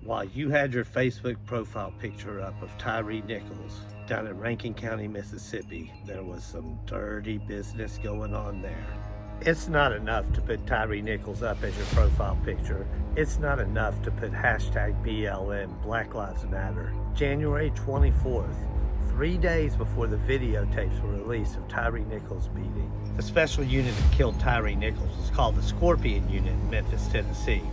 While you had your Facebook profile picture up of Tyree Nichols down in Rankin County, Mississippi, there was some dirty business going on there. It's not enough to put Tyree Nichols up as your profile picture. It's not enough to put hashtag BLM, Black Lives Matter. January 24th, 3 days before the videotapes were released of Tyree Nichols' beating. The special unit that killed Tyree Nichols was called the Scorpion Unit in Memphis, Tennessee.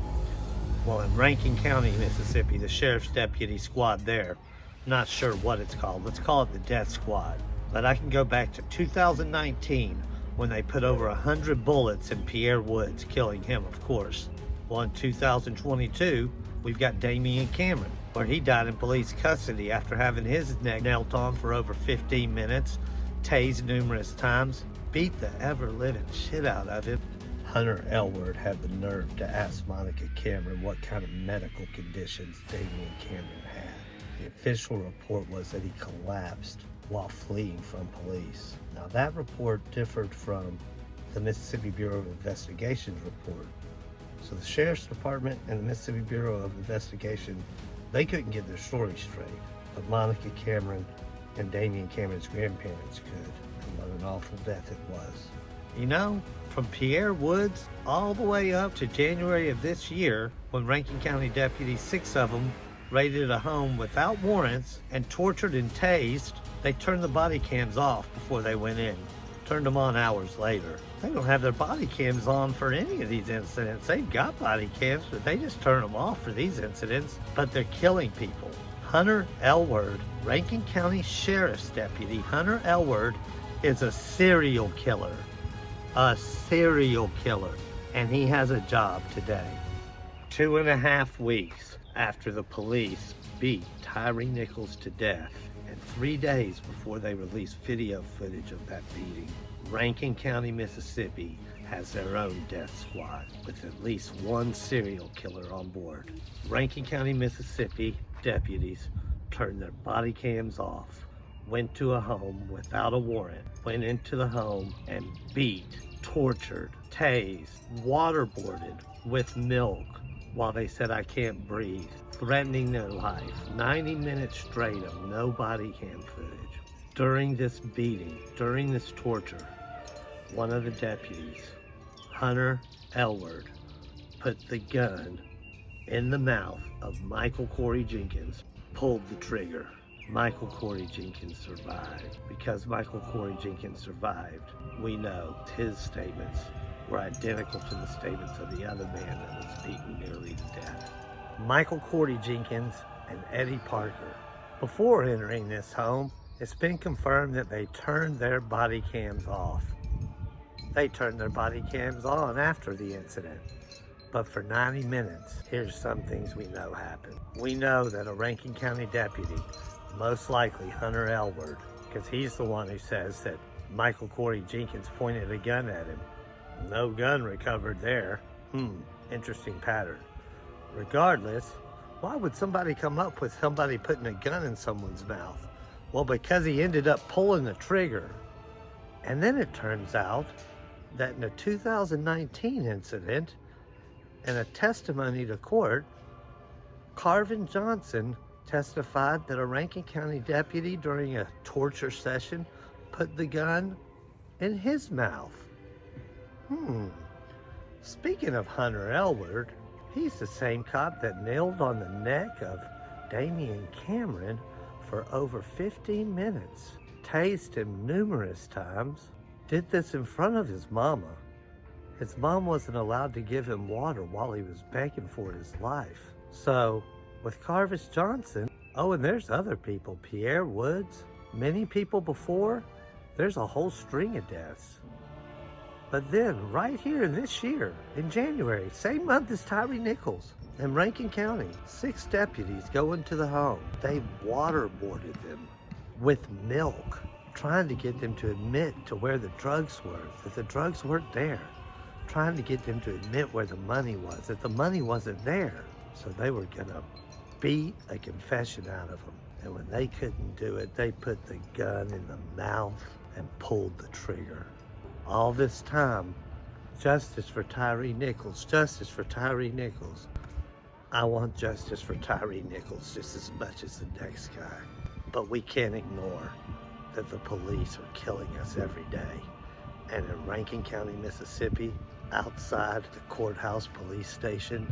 Well, in Rankin County, Mississippi, the sheriff's deputy squad there, not sure what it's called, let's call it the Death Squad. But I can go back to 2019 when they put over 100 bullets in Pierre Woods, killing him, of course. Well, in 2022, we've got Damien Cameron, where he died in police custody after having his neck knelt on for over 15 minutes, tased numerous times, beat the ever-living shit out of him. Hunter Elward had the nerve to ask Monica Cameron what kind of medical conditions Damien Cameron had. The official report was that he collapsed while fleeing from police. Now that report differed from the Mississippi Bureau of Investigation's report. So the Sheriff's Department and the Mississippi Bureau of Investigation, they couldn't get their story straight. But Monica Cameron and Damien Cameron's grandparents could. And what an awful death it was. You know, from Pierre Woods all the way up to January of this year, when Rankin County deputies, 6 of them, raided a home without warrants and tortured and tased, they turned the body cams off before they went in. Turned them on hours later. They don't have their body cams on for any of these incidents. They've got body cams, but they just turn them off for these incidents. But they're killing people. Hunter Elward, Rankin County Sheriff's Deputy Hunter Elward, is a serial killer. A serial killer. And he has a job today. 2.5 weeks after the police beat Tyree Nichols to death, and 3 days before they released video footage of that beating, Rankin County, Mississippi has their own death squad with at least one serial killer on board. Rankin County, Mississippi deputies turned their body cams off, went to a home without a warrant, went into the home and beat, tortured, tased, waterboarded with milk while they said, "I can't breathe," threatening their life. 90 minutes straight of no body cam footage. During this beating, during this torture, one of the deputies, Hunter Elward, put the gun in the mouth of Michael Corey Jenkins, pulled the trigger. Michael Corey Jenkins survived. Because Michael Corey Jenkins survived, we know his statements were identical to the statements of the other man that was beaten nearly to death. Michael Corey Jenkins and Eddie Parker. Before entering this home, it's been confirmed that they turned their body cams off. They turned their body cams on after the incident. But for 90 minutes, here's some things we know happened. We know that a Rankin County deputy, most likely Hunter Elward, because he's the one who says that Michael Corey Jenkins pointed a gun at him. No gun recovered there. Interesting pattern. Regardless, why would somebody come up with somebody putting a gun in someone's mouth? Well, because he ended up pulling the trigger. And then it turns out that in a 2019 incident, in a testimony to court, Carvin Johnson testified that a Rankin County deputy during a torture session put the gun in his mouth. Speaking of Hunter Elward, he's the same cop that nailed on the neck of Damien Cameron for over 15 minutes, tased him numerous times, did this in front of his mama. His mom wasn't allowed to give him water while he was begging for his life. So, with Carvis Johnson, oh, and there's other people, Pierre Woods, many people before, there's a whole string of deaths. But then, right here in this year, in January, same month as Tyree Nichols, in Rankin County, 6 deputies go into the home. They waterboarded them with milk, trying to get them to admit to where the drugs were, that the drugs weren't there. Trying to get them to admit where the money was, that the money wasn't there. So they were gonna beat a confession out of them. And when they couldn't do it, they put the gun in the mouth and pulled the trigger. All this time, justice for Tyree Nichols, justice for Tyree Nichols. I want justice for Tyre Nichols just as much as the next guy. But we can't ignore that the police are killing us every day. And in Rankin County, Mississippi, outside the courthouse police station,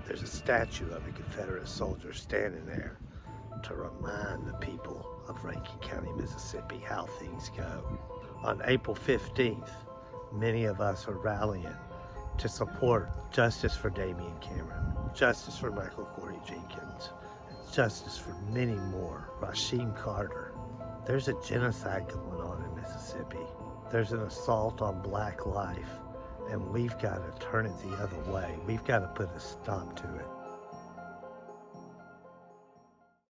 there's a statue of a Confederate soldier standing there to remind the people of Rankin County, Mississippi, how things go. On April 15th, many of us are rallying to support justice for Damien Cameron, justice for Michael Corey Jenkins, and justice for many more, Rasheem Carter. There's a genocide going on in Mississippi. There's an assault on black life, and we've got to turn it the other way. We've got to put a stop to it.